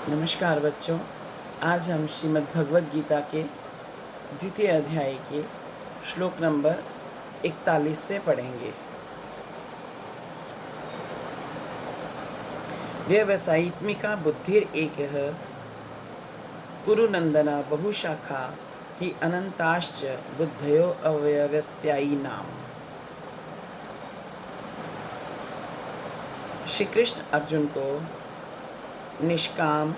नमस्कार बच्चों। आज हम श्रीमद् भगवद गीता के द्वितीय अध्याय के श्लोक नंबर 41 से पढ़ेंगे। व्यवसायित्मिका बुद्धिर एकः कुरुनंदना बहुशाखा ही अनंताश्च बुद्धयो अव्यवसायिनाम्। श्री कृष्ण अर्जुन को निष्काम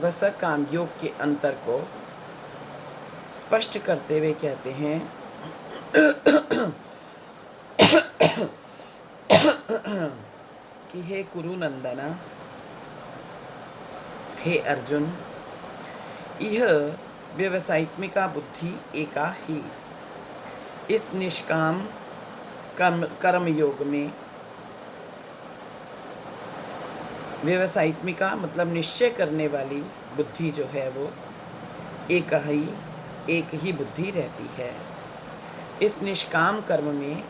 व सकाम योग के अंतर को स्पष्ट करते हुए कहते हैं कि हे कुरुनंदना, हे अर्जुन, यह व्यवसायित्मिका बुद्धि एका ही इस निष्काम कर्म योग में व्यवसायित्मिका मतलब निश्चय करने वाली बुद्धि जो है वो एक ही बुद्धि रहती है। इस निष्काम कर्म में,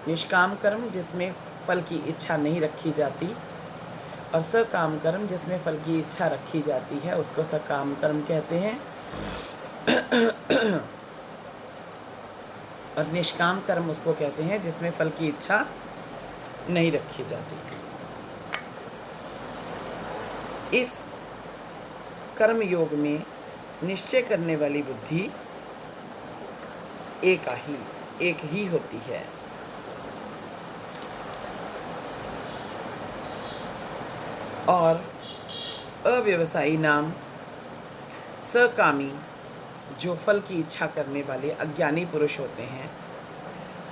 निष्काम कर्म जिसमें फल की इच्छा नहीं रखी जाती और सकाम कर्म जिसमें फल की इच्छा रखी जाती है उसको सकाम कर्म कहते हैं। और निष्काम कर्म उसको कहते हैं जिसमें फल की इच्छा नहीं रखी जाती। इस कर्म योग में निश्चय करने वाली बुद्धि एक ही होती है। और अव्यवसायी नाम सकामी जो फल की इच्छा करने वाले अज्ञानी पुरुष होते हैं,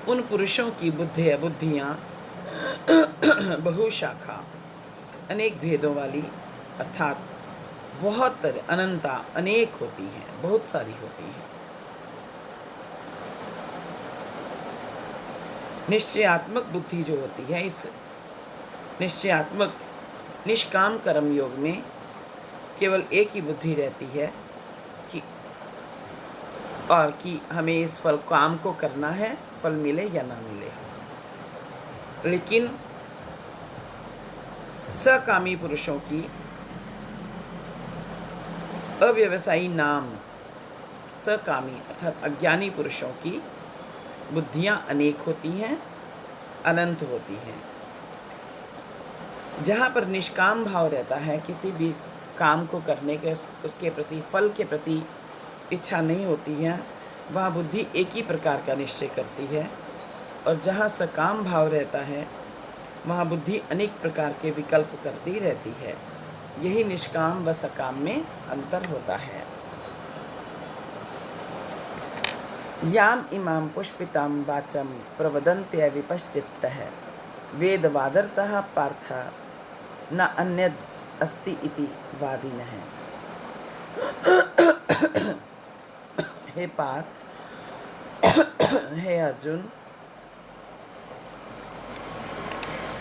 उन पुरुषों की बुद्धियाँ बहुशाखा अनेक भेदों वाली अर्थात बहुत अनंता अनेक होती हैं, बहुत सारी होती हैं। निश्चयात्मक बुद्धि जो होती है, इस निश्चयात्मक निष्काम कर्म योग में केवल एक ही बुद्धि रहती है कि हमें इस फल काम को करना है, फल मिले या ना मिले। लेकिन सकामी पुरुषों की, अव्यवसायी नाम सकामी अर्थात अज्ञानी पुरुषों की बुद्धियां अनेक होती हैं, अनंत होती हैं। जहाँ पर निष्काम भाव रहता है, किसी भी काम को करने के उसके प्रति फल के प्रति इच्छा नहीं होती है, वह बुद्धि एक ही प्रकार का निश्चय करती है। और जहाँ सकाम भाव रहता है वहाँ बुद्धि अनेक प्रकार के विकल्प करती रहती है। यही निष्काम व सकाम में अंतर होता है। याम इमाम पुष्पिताम वाचम प्रवदन्त्य विपश्चित्तः वेदवादरतः पार्थ न अन्यद् अस्ति इति वादिनः। हे पार्थ, हे अर्जुन,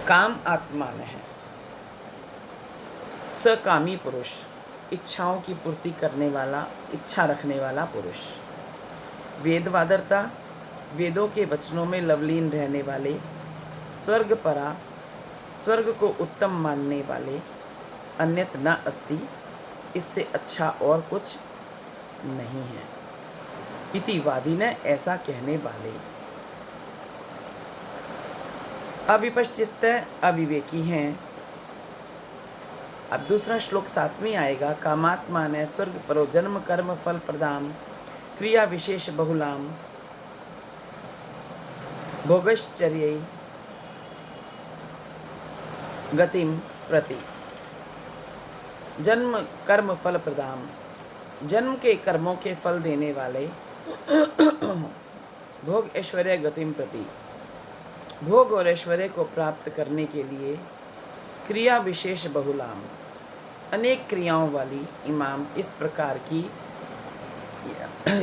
काम आत्मान है। सकामी पुरुष इच्छाओं की पूर्ति करने वाला, इच्छा रखने वाला पुरुष, वेदवादरता वेदों के वचनों में लवलीन रहने वाले, स्वर्ग परा स्वर्ग को उत्तम मानने वाले, अन्यत न अस्ति इससे अच्छा और कुछ नहीं है, इति वादी ने ऐसा कहने वाले। अविपश्चित अविवेकी हैं। अब दूसरा श्लोक 7 में आएगा। कामात्मा ने स्वर्ग परो जन्म कर्म फल प्रदाम क्रिया विशेष बहुलाम भोगश्चर्यै गतिम प्रति। जन्म कर्म फल प्रदाम, जन्म के कर्मों के फल देने वाले, भोग ऐश्वर्य गतिम प्रति, भोग और ऐश्वर्य को प्राप्त करने के लिए, क्रिया विशेष बहुलाम अनेक क्रियाओं वाली, इमाम इस प्रकार की,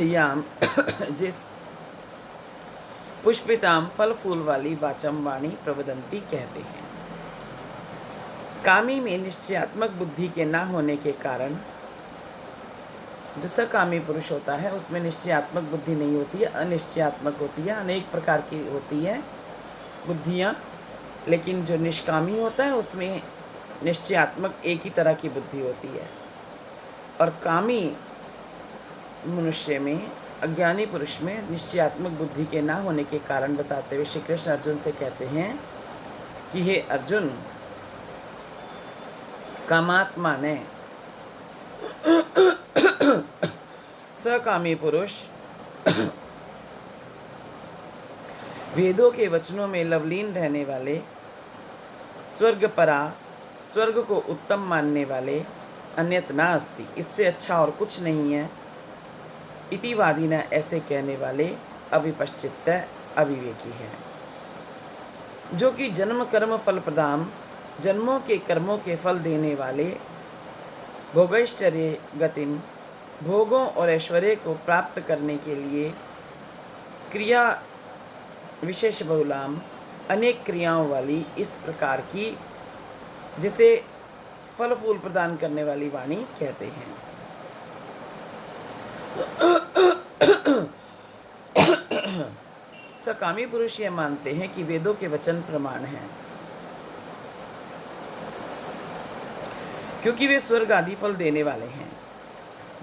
याम जिस पुष्पिताम फल फूल वाली, वाचम वाणी प्रवदंती कहते हैं। कामी में निश्चयात्मक बुद्धि के ना होने के कारण जो सकामी पुरुष होता है उसमें निश्चयात्मक बुद्धि नहीं होती है, अनिश्चयात्मक होती है, अनेक प्रकार की होती है बुद्धियाँ। लेकिन जो निष्कामी होता है उसमें निश्चयात्मक एक ही तरह की बुद्धि होती है। और कामी मनुष्य में, अज्ञानी पुरुष में निश्चयात्मक बुद्धि के ना होने के कारण बताते हुए श्री कृष्ण अर्जुन से कहते हैं कि हे अर्जुन, कामात्मा ने सकामी पुरुष वेदों के वचनों में लवलीन रहने वाले, स्वर्गपरा, स्वर्ग को उत्तम मानने वाले, अन्यत ना अस्ति, इससे अच्छा और कुछ नहीं है, इतिवादी न, ऐसे कहने वाले अविपश्चित अविवेकी है, जो कि जन्म कर्म फल प्रदान, जन्मों के कर्मों के फल देने वाले, भोगैश्चर्य गतिम, भोगों और ऐश्वर्य को प्राप्त करने के लिए क्रिया विशेष बहुलाम, अनेक क्रियाओं वाली, इस प्रकार की जिसे फल फूल प्रदान करने वाली वाणी कहते हैं। सकामी पुरुष यह मानते हैं कि वेदों के वचन प्रमाण हैं, क्योंकि वे स्वर्ग आदि फल देने वाले हैं।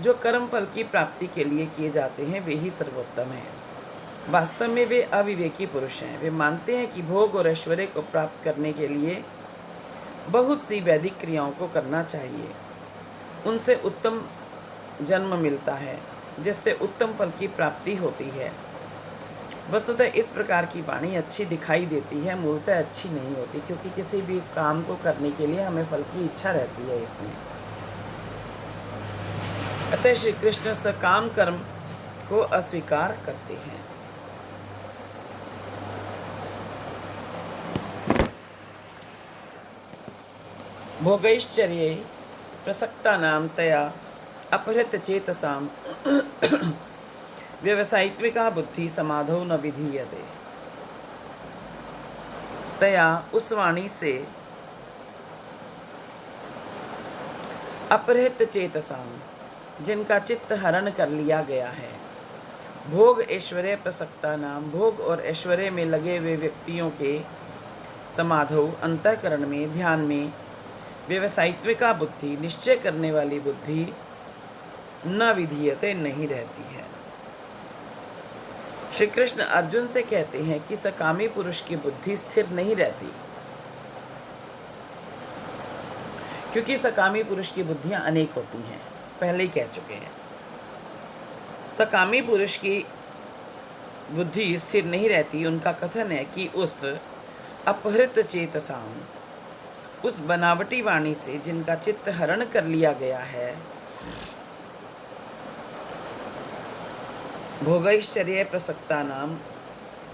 जो कर्म फल की प्राप्ति के लिए किए जाते हैं वे ही सर्वोत्तम हैं। वास्तव में वे अविवेकी पुरुष हैं। वे मानते हैं कि भोग और ऐश्वर्य को प्राप्त करने के लिए बहुत सी वैदिक क्रियाओं को करना चाहिए, उनसे उत्तम जन्म मिलता है, जिससे उत्तम फल की प्राप्ति होती है। वस्तुतः इस प्रकार की वाणी अच्छी दिखाई देती है, मूलतः अच्छी नहीं होती, क्योंकि किसी भी काम को करने के लिए हमें फल की इच्छा रहती है इसमें। अतः श्री कृष्ण सकाम कर्म को अस्वीकार करते हैं। भोगैश्चर्ये प्रसक्तानां तया अपहृत चेतसाम व्यवसायित्विका बुद्धि समाधौ न विधीयते। तया, उस वाणी से, अपहृत चेतसाम, जिनका चित्त हरण कर लिया गया है, भोग ऐश्वर्य प्रसक्ता नाम, भोग और ऐश्वर्य में लगे हुए व्यक्तियों के, समाधौ, अंतःकरण में, ध्यान में, व्यवसायित्विका बुद्धि, निश्चय करने वाली बुद्धि, न विधीयते, नहीं रहती है। श्री कृष्ण अर्जुन से कहते हैं कि सकामी पुरुष की बुद्धि स्थिर नहीं रहती, क्योंकि सकामी पुरुष की बुद्धियां अनेक होती हैं, पहले ही कह चुके हैं। सकामी पुरुष की बुद्धि स्थिर नहीं रहती। उनका कथन है कि उस अपहृत चेतसाम, उस बनावटी वाणी से जिनका चित्त हरण कर लिया गया है, भोगैश्चर्य प्रसक्ता नाम,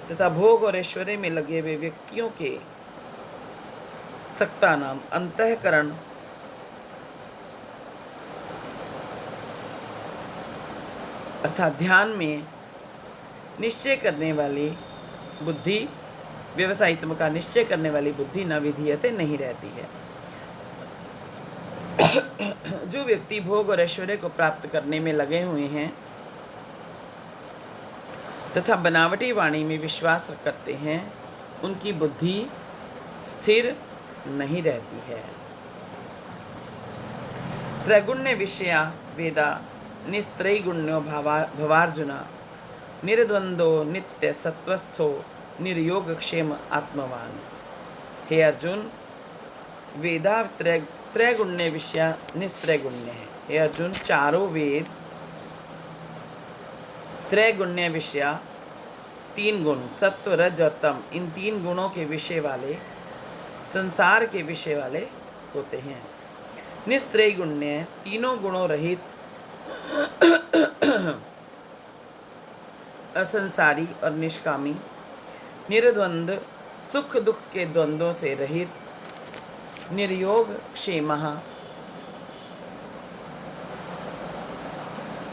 तथा भोग और ऐश्वर्य में लगे हुए व्यक्तियों के, सक्ता नाम, अंतःकरण, अर्थात ध्यान में निश्चय करने वाली बुद्धि, व्यवसायित्व का निश्चय करने वाली बुद्धि न विधीयते, नहीं रहती है। जो व्यक्ति भोग और ऐश्वर्य को प्राप्त करने में लगे हुए हैं तथा बनावटी वाणी में विश्वास करते हैं, उनकी बुद्धि स्थिर नहीं रहती है। त्रैगुण्य विषया वेदा निस्त्रैगुण्यो भवार्जुना, निर्द्वंदो नित्य सत्वस्थो निर्योग क्षेम आत्मवान। हे अर्जुन, वेदा त्रैगुण्य विषया निस्त्रैगुण्य है। हे अर्जुन, चारों वेद त्रैगुण्य विषया, तीन गुण, सत्व रज और तम, इन तीन गुणों के विषय वाले, संसार के विषय वाले होते हैं। निस्त्रैगुण्य, तीनों गुणों रहित, असंसारी और निष्कामी। निर्द्वंद, सुख दुख के द्वंद्वों से रहित। निर्योग क्षेमः,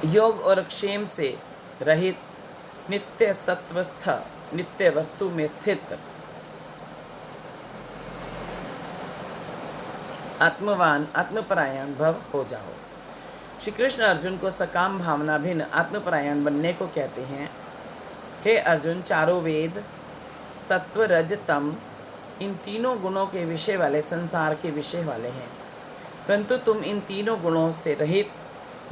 योग और क्षेम से रहित। नित्य सत्वस्थ, नित्य वस्तु में स्थित। आत्मवान, आत्मपरायण भव हो जाओ। श्री कृष्ण अर्जुन को सकाम भावना भिन्न आत्मपरायण बनने को कहते हैं। हे अर्जुन, चारों वेद सत्व रज तम, इन तीनों गुणों के विषय वाले, संसार के विषय वाले हैं, परंतु तुम इन तीनों गुणों से रहित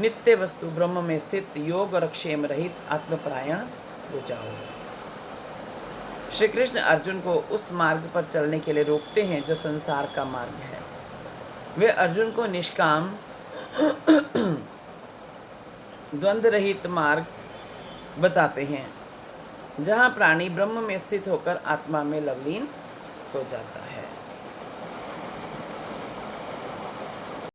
नित्य वस्तु ब्रह्म में स्थित योग और क्षेम रहित आत्मपरायण हो जाओ। श्री कृष्ण अर्जुन को उस मार्ग पर चलने के लिए रोकते हैं जो संसार का मार्ग है। वे अर्जुन को निष्काम द्वंद्व रहित मार्ग बताते हैं, जहाँ प्राणी ब्रह्म में स्थित होकर आत्मा में लवलीन हो जाता है।